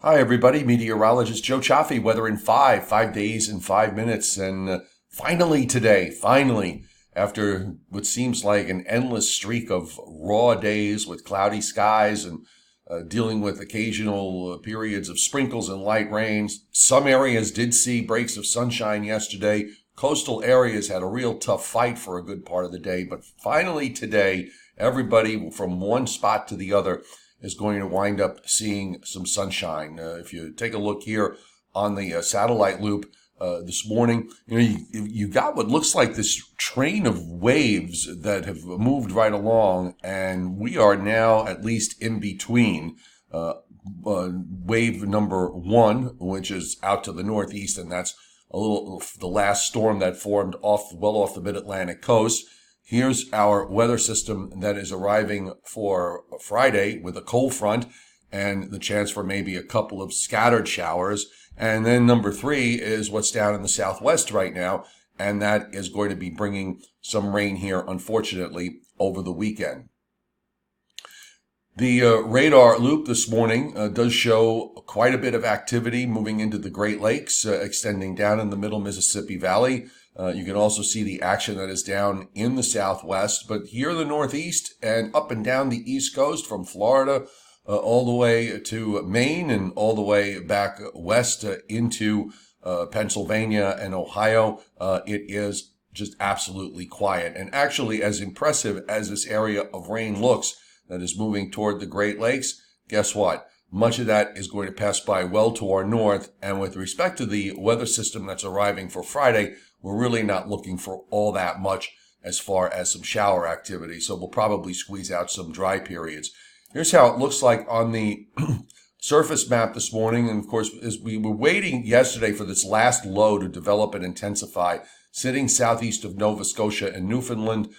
Hi, everybody. Meteorologist Joe Cioffi. Weather in 5 days in 5 minutes. And finally, after what seems like an endless streak of raw days with cloudy skies and dealing with occasional periods of sprinkles and light rains, some areas did see breaks of sunshine yesterday. Coastal areas had a real tough fight for a good part of the day. But finally today, everybody from one spot to the other is going to wind up seeing some sunshine. If you take a look here on the satellite loop this morning, you got what looks like this train of waves that have moved right along, and we are now at least in between wave number one, which is out to the northeast, and that's the last storm that formed well off the mid-Atlantic coast. Here's our weather system that is arriving for Friday with a cold front and the chance for maybe a couple of scattered showers. And then number three is what's down in the southwest right now, and that is going to be bringing some rain here, unfortunately, over the weekend. The radar loop this morning does show quite a bit of activity moving into the Great Lakes, extending down in the middle Mississippi Valley. You can also see the action that is down in the southwest, but here in the northeast and up and down the east coast from Florida all the way to Maine and all the way back west into Pennsylvania and Ohio, it is just absolutely quiet. And actually, as impressive as this area of rain looks that is moving toward the Great Lakes, guess what? Much of that is going to pass by well to our north. And with respect to the weather system that's arriving for Friday, we're really not looking for all that much as far as some shower activity. So we'll probably squeeze out some dry periods. Here's how it looks like on the surface map this morning. And of course, as we were waiting yesterday for this last low to develop and intensify, sitting southeast of Nova Scotia and Newfoundland,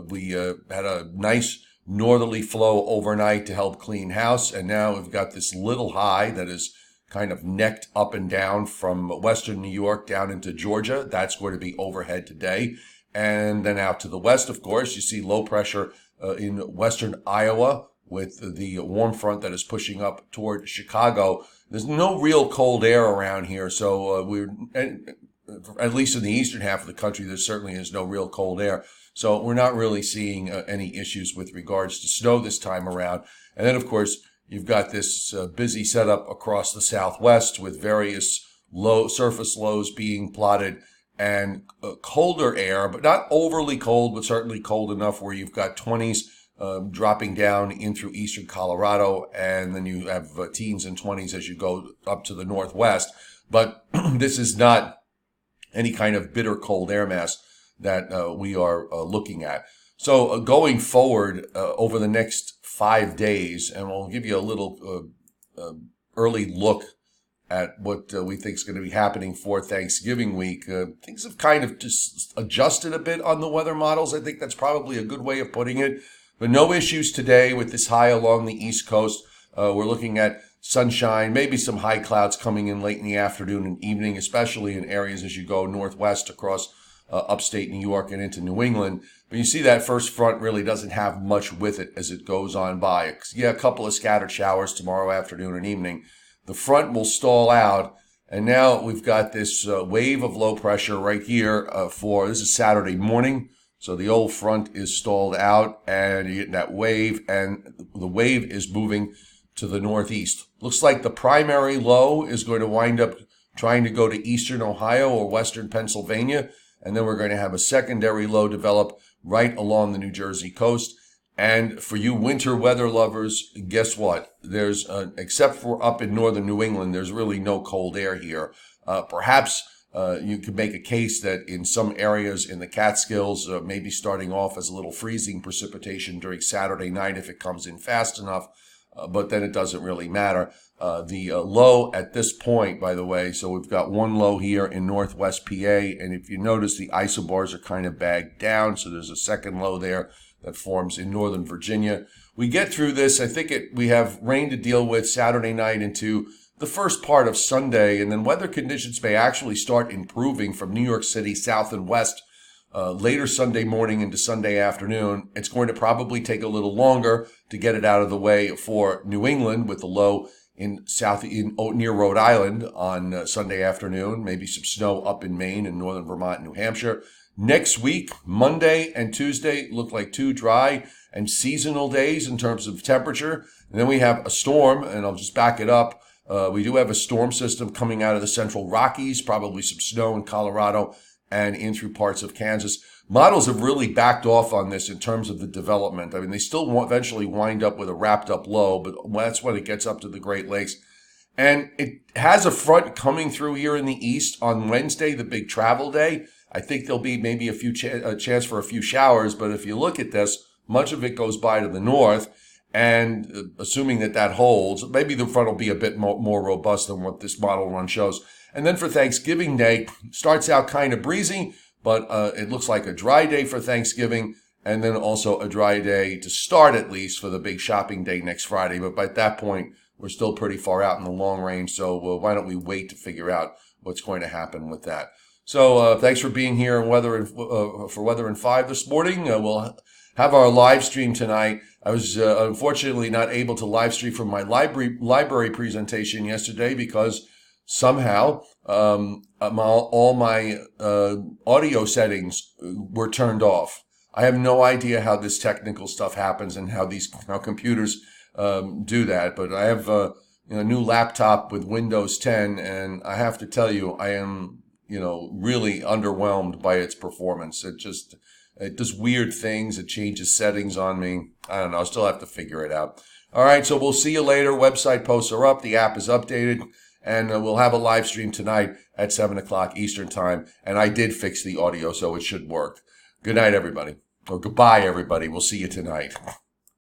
we had a nice northerly flow overnight to help clean house. And now we've got this little high that is kind of necked up and down from western New York down into Georgia. That's going to be overhead today. And then out to the west, of course, you see low pressure in western Iowa with the warm front that is pushing up toward Chicago. There's no real cold air around here. So at least in the eastern half of the country, there certainly is no real cold air. So we're not really seeing any issues with regards to snow this time around. And then, of course, you've got this busy setup across the southwest with various low surface lows being plotted and colder air, but not overly cold, but certainly cold enough where you've got 20s dropping down in through eastern Colorado, and then you have teens and 20s as you go up to the northwest. But this is not any kind of bitter cold air mass that we are looking at. So going forward over the next 5 days, and we'll give you a little early look at what we think is going to be happening for Thanksgiving week. Things have kind of just adjusted a bit on the weather models. I think that's probably a good way of putting it. But no issues today with this high along the East Coast. We're looking at sunshine, maybe some high clouds coming in late in the afternoon and evening, especially in areas as you go northwest across upstate New York and into New England. But you see that first front really doesn't have much with it as it goes on by. Yeah, a couple of scattered showers tomorrow afternoon and evening. The front will stall out. And now we've got this wave of low pressure right here this is Saturday morning. So the old front is stalled out and you get that wave, and the wave is moving to the northeast. Looks like the primary low is going to wind up trying to go to eastern Ohio or western Pennsylvania. And then we're going to have a secondary low develop right along the New Jersey coast. And for you winter weather lovers, guess what? There's, except for up in northern New England, there's really no cold air here. Perhaps you could make a case that in some areas in the Catskills, maybe starting off as a little freezing precipitation during Saturday night if it comes in fast enough. But then it doesn't really matter. The low at this point, by the way, so we've got one low here in northwest PA, and if you notice, the isobars are kind of bagged down, so there's a second low there that forms in northern Virginia. We get through this. I think we have rain to deal with Saturday night into the first part of Sunday, and then weather conditions may actually start improving from New York City south and west later Sunday morning into Sunday afternoon. It's going to probably take a little longer to get it out of the way for New England with the low near Rhode Island on Sunday afternoon. Maybe some snow up in Maine and northern Vermont and New Hampshire. Next week, Monday and Tuesday look like two dry and seasonal days in terms of temperature. And then we have a storm, and I'll just back it up. We do have a storm system coming out of the central Rockies, probably some snow in Colorado and in through parts of Kansas. Models have really backed off on this in terms of the development. I mean, they still eventually wind up with a wrapped up low, but that's when it gets up to the Great Lakes. And it has a front coming through here in the east on Wednesday, the big travel day. I think there'll be maybe a chance for a few showers, but if you look at this, much of it goes by to the north, and assuming that holds, maybe the front will be a bit more robust than what this model run shows. And then for Thanksgiving Day, starts out kind of breezy, but it looks like a dry day for Thanksgiving, and then also a dry day to start at least for the big shopping day next Friday. But by that point, we're still pretty far out in the long range, so why don't we wait to figure out what's going to happen with that. So thanks for being here for Weather in 5 this morning. We'll have our live stream tonight. I was unfortunately not able to live stream from my library presentation yesterday because somehow all my audio settings were turned off. I have no idea how this technical stuff happens and how computers do that. But I have a new laptop with Windows 10, and I have to tell you, I am really underwhelmed by its performance. It does weird things. It changes settings on me. I don't know. I'll still have to figure it out. All right. So we'll see you later. Website posts are up. The app is updated. And we'll have a live stream tonight at 7 o'clock Eastern time. And I did fix the audio, so it should work. Good night, everybody. Or goodbye, everybody. We'll see you tonight.